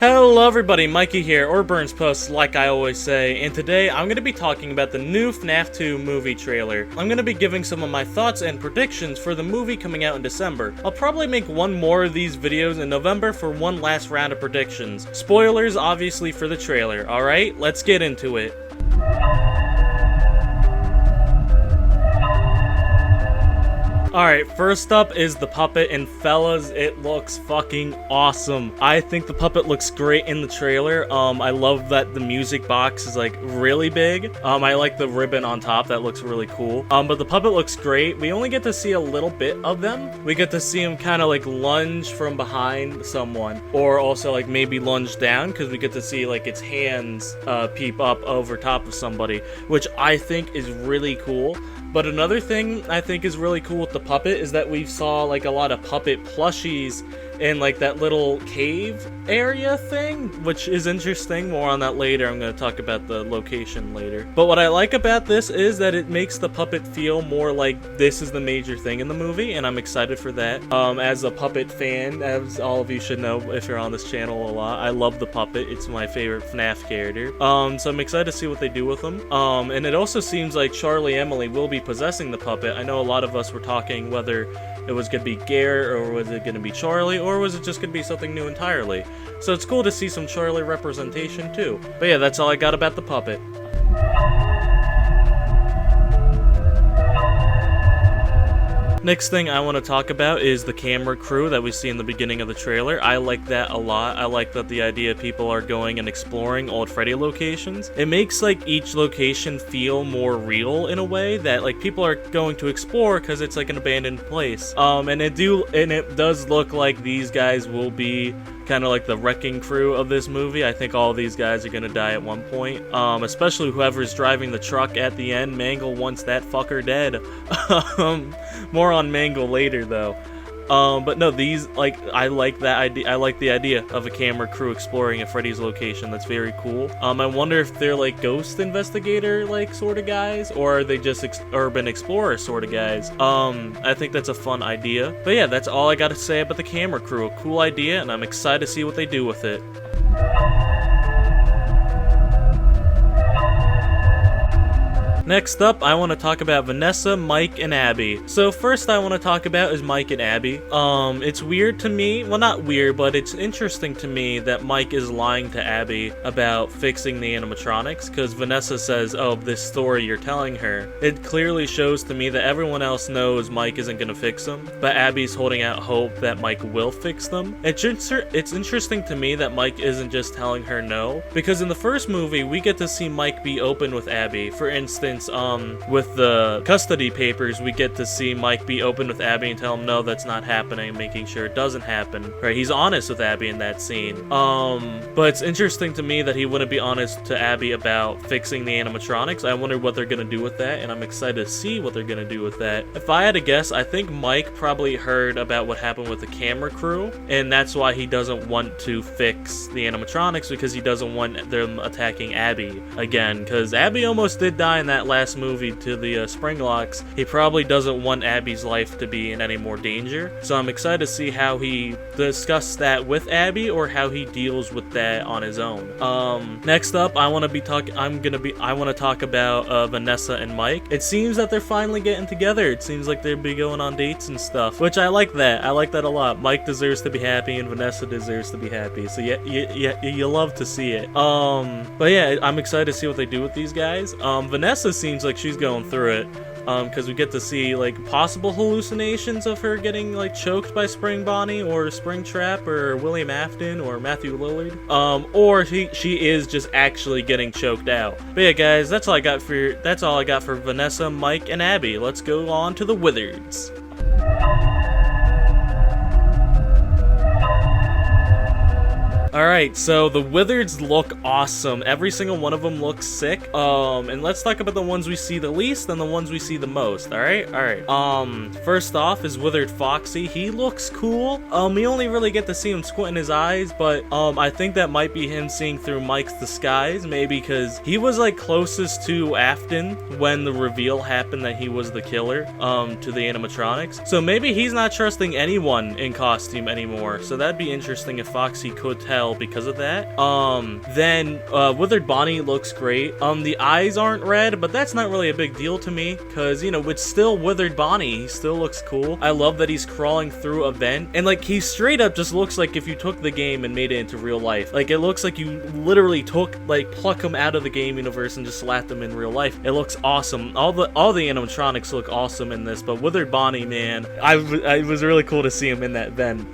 Hello everybody, Mikey here, or Burns Post like I always say, and today I'm going to be talking about the new Fnaf 2 movie trailer. I'm going to be giving some of my thoughts and predictions for the movie coming out in December. I'll probably make one more of these videos in November for one last round of predictions. Spoilers obviously for the trailer, alright? Let's get into it. Alright, first up is the puppet, and fellas, it looks fucking awesome. I think the puppet looks great in the trailer. I love that the music box is like really big. I like the ribbon on top, that looks really cool. But the puppet looks great. We only get to see a little bit of them. We get to see him kind of like lunge from behind someone, or also like maybe lunge down, because we get to see like its hands peep up over top of somebody, which I think is really cool. But another thing I think is really cool with the puppet is that we saw like a lot of puppet plushies in like that little cave area thing, which is interesting. More on that later. I'm going to talk about the location later. But what I like about this is that it makes the puppet feel more like this is the major thing in the movie, and I'm excited for that. As a puppet fan, as all of you should know if you're on this channel a lot, I love the puppet. It's my favorite FNAF character. So I'm excited to see what they do with them. And it also seems like Charlie Emily will be possessing the puppet. I know a lot of us were talking whether it was going to be Garrett, or was it going to be Charlie, or was it just going to be something new entirely? So it's cool to see some Charlie representation too. But yeah, that's all I got about the puppet. Next thing I want to talk about is the camera crew that we see in the beginning of the trailer. I like that a lot. I like that the idea people are going and exploring old Freddy locations. It makes like each location feel more real in a way that like people are going to explore because it's like an abandoned place. And it does look like these guys will be kind of like the wrecking crew of this movie. I think all of these guys are gonna die at one point, especially whoever's driving the truck at the end. Mangle wants that fucker dead. More on Mangle later though. But no, these, like, I like that idea. I like the idea of a camera crew exploring a Freddy's location. That's very cool. I wonder if they're like ghost investigator like sort of guys, or are they just urban explorer sort of guys. I think that's a fun idea. But yeah, that's all I got to say about the camera crew. A cool idea, and I'm excited to see what they do with it. Next up, I want to talk about Vanessa, Mike, and Abby. So first I want to talk about is Mike and Abby. It's weird to me, well not weird, but it's interesting to me that Mike is lying to Abby about fixing the animatronics, because Vanessa says, oh, this story you're telling her. It clearly shows to me that everyone else knows Mike isn't going to fix them, but Abby's holding out hope that Mike will fix them. It's interesting to me that Mike isn't just telling her no, because in the first movie, we get to see Mike be open with Abby. For instance, with the custody papers, we get to see Mike be open with Abby and tell him no, that's not happening, making sure it doesn't happen. Right? He's honest with Abby in that scene. But it's interesting to me that he wouldn't be honest to Abby about fixing the animatronics. I wonder what they're gonna do with that, and I'm excited to see what they're gonna do with that. If I had to guess, I think Mike probably heard about what happened with the camera crew, and that's why he doesn't want to fix the animatronics, because he doesn't want them attacking Abby again, because Abby almost did die in that last movie to the Springlocks. He probably doesn't want Abby's life to be in any more danger, so I'm excited to see how he discusses that with Abby, or how he deals with that on his own. Next up, I want to talk about Vanessa and Mike. It seems that they're finally getting together. It seems like they'll be going on dates and stuff, which I like that. I like that a lot. Mike deserves to be happy, and Vanessa deserves to be happy. So yeah, you love to see it. But yeah, I'm excited to see what they do with these guys. Vanessa seems like she's going through it, because we get to see like possible hallucinations of her getting like choked by Spring Bonnie or Springtrap or William Afton or Matthew Lillard, or she is just actually getting choked out. But yeah, guys, that's all I got for Vanessa, Mike, and Abby. Let's go on to the Withereds. Alright, so the Withereds look awesome. Every single one of them looks sick. And let's talk about the ones we see the least and the ones we see the most, alright? First off is Withered Foxy. He looks cool. We only really get to see him squinting his eyes, but I think that might be him seeing through Mike's disguise, maybe because he was like closest to Afton when the reveal happened that he was the killer, to the animatronics. So maybe he's not trusting anyone in costume anymore. So that'd be interesting if Foxy could tell tell because of that. Then Withered Bonnie looks great. The eyes aren't red, but that's not really a big deal to me, because, you know, it's still Withered Bonnie. He still looks cool. I love that he's crawling through a vent, and like, he straight up just looks like if you took the game and made it into real life. Like, it looks like you literally pluck him out of the game universe and just slapped him in real life. It looks awesome. All the animatronics look awesome in this, but Withered Bonnie, man, it was really cool to see him in that vent.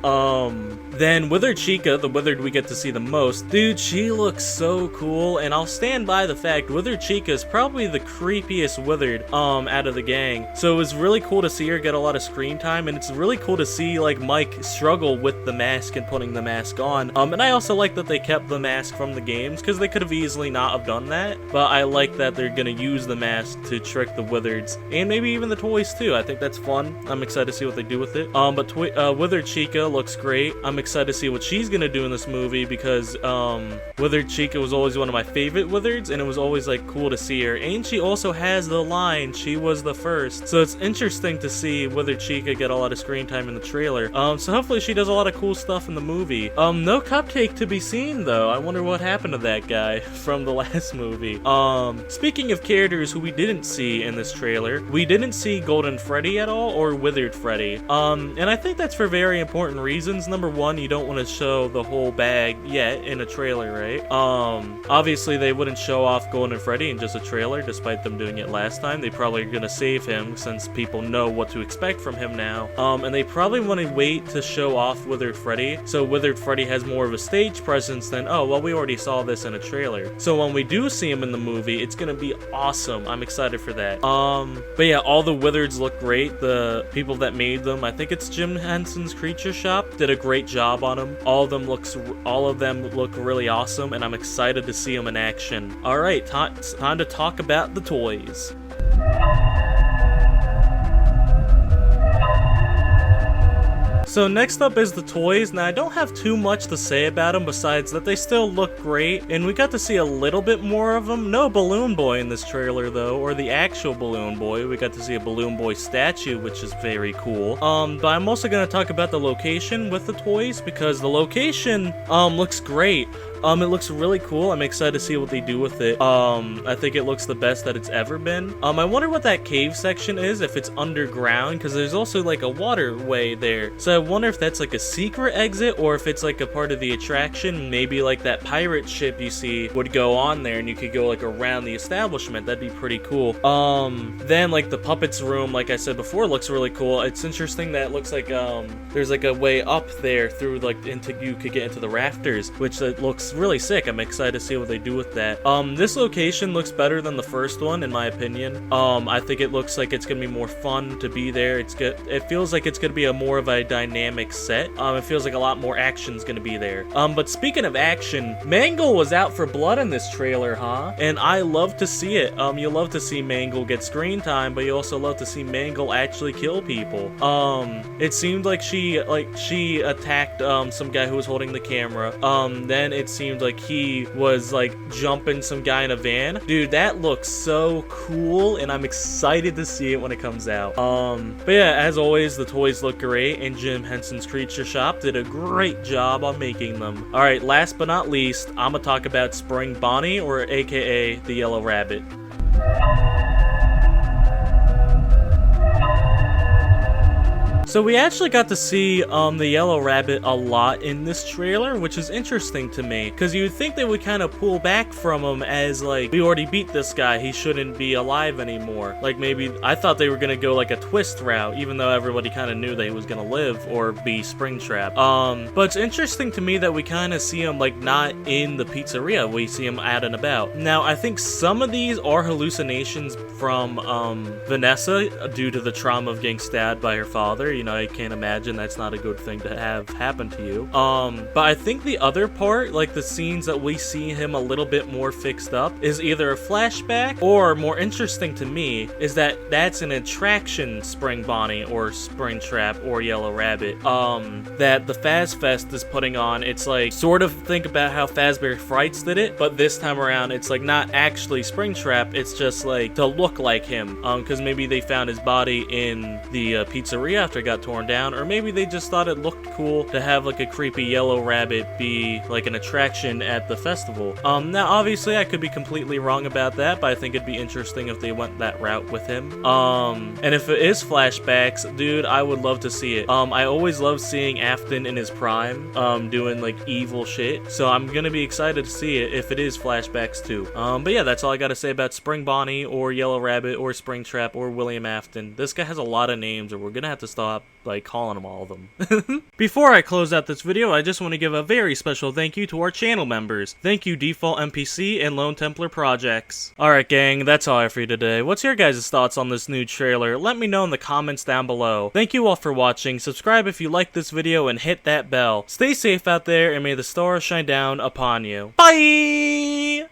Then Withered Chica, the Withered we get to see the most, dude, she looks so cool, and I'll stand by the fact Withered Chica is probably the creepiest Withered out of the gang. So it was really cool to see her get a lot of screen time, and it's really cool to see like Mike struggle with the mask and putting the mask on. And I also like that they kept the mask from the games, because they could have easily not have done that, but I like that they're gonna use the mask to trick the Withereds, and maybe even the toys too. I think that's fun. I'm excited to see what they do with it. But Withered Chica looks great. I'm excited to see what she's gonna do in this movie, because Withered Chica was always one of my favorite Withereds, and it was always like cool to see her. And she also has the line, "She was the first." So it's interesting to see Withered Chica get a lot of screen time in the trailer. So hopefully she does a lot of cool stuff in the movie. No Cupcake to be seen though. I wonder what happened to that guy from the last movie. Speaking of characters who we didn't see in this trailer, we didn't see Golden Freddy at all, or Withered Freddy. And I think that's for very important reasons. Number one, you don't want to show the whole bag yet in a trailer, right? Obviously they wouldn't show off Golden Freddy in just a trailer, despite them doing it last time. They probably are gonna save him since people know what to expect from him now. And they probably want to wait to show off Withered Freddy, so Withered Freddy has more of a stage presence than, oh, well, we already saw this in a trailer. So when we do see him in the movie, it's gonna be awesome. I'm excited for that. But yeah, all the Withereds look great. The people that made them, I think it's Jim Henson's Creature Shop, did a great job on them. All of them look really awesome, and I'm excited to see them in action. All right, time to talk about the toys. So next up is the toys. Now I don't have too much to say about them besides that they still look great, and we got to see a little bit more of them. No Balloon Boy in this trailer though, or the actual Balloon Boy. We got to see a Balloon Boy statue, which is very cool. But I'm also gonna talk about the location with the toys, because the location looks great. It looks really cool. I'm excited to see what they do with it. I think it looks the best that it's ever been. I wonder what that cave section is, if it's underground, because there's also like a waterway there. So I wonder if that's like a secret exit, or if it's like a part of the attraction. Maybe like that pirate ship you see would go on there, and you could go like around the establishment. That'd be pretty cool. Then like the puppets room, like I said before, looks really cool. It's interesting that it looks like there's like a way up there through like you could get into the rafters, which looks really sick. I'm excited to see what they do with that. This location looks better than the first one, in my opinion. I think it looks like it's gonna be more fun to be there. It feels like it's gonna be more of a dynamic set. It feels like a lot more action's gonna be there. But speaking of action, Mangle was out for blood in this trailer, huh? And I love to see it. You love to see Mangle get screen time, but you also love to see Mangle actually kill people. It seemed like she attacked some guy who was holding the camera. Then it seemed like he was like jumping some guy in a van. Dude, that looks so cool, and I'm excited to see it when it comes out. But yeah, as always, the toys look great, and Jim Henson's Creature Shop did a great job on making them. Alright, last but not least, I'm gonna talk about Spring Bonnie, or aka the Yellow Rabbit. So we actually got to see the Yellow Rabbit a lot in this trailer, which is interesting to me, because you'd think they would kind of pull back from him as like, we already beat this guy, he shouldn't be alive anymore. Like maybe, I thought they were gonna go like a twist route, even though everybody kind of knew that he was gonna live or be Springtrap. But it's interesting to me that we kind of see him like not in the pizzeria, we see him out and about. Now I think some of these are hallucinations from Vanessa due to the trauma of getting stabbed by her father. You know, I can't imagine that's not a good thing to have happen to you. But I think the other part, like the scenes that we see him a little bit more fixed up, is either a flashback, or more interesting to me, is that that's an attraction Spring Bonnie or Springtrap or Yellow Rabbit that the Faz Fest is putting on. It's like, sort of think about how Fazbear Frights did it, but this time around it's like not actually Springtrap, it's just like to look like him, because maybe they found his body in the pizzeria after it got got torn down, or maybe they just thought it looked cool to have like a creepy yellow rabbit be like an attraction at the festival. Now obviously I could be completely wrong about that, but I think it'd be interesting if they went that route with him. And if it is flashbacks, dude, I would love to see it. I always love seeing Afton in his prime, doing like evil shit, so I'm gonna be excited to see it if it is flashbacks too. But yeah, that's all I gotta say about Spring Bonnie or Yellow Rabbit or Springtrap or William Afton. This guy has a lot of names, or we're gonna have to stop like calling them all of them. Before I close out this video, I just want to give a very special thank you to our channel members. Thank you Default NPC and Lone Templar Projects. Alright gang, that's all I have for you today. What's your guys' thoughts on this new trailer? Let me know in the comments down below. Thank you all for watching, subscribe if you liked this video, and hit that bell. Stay safe out there, and may the stars shine down upon you. Bye!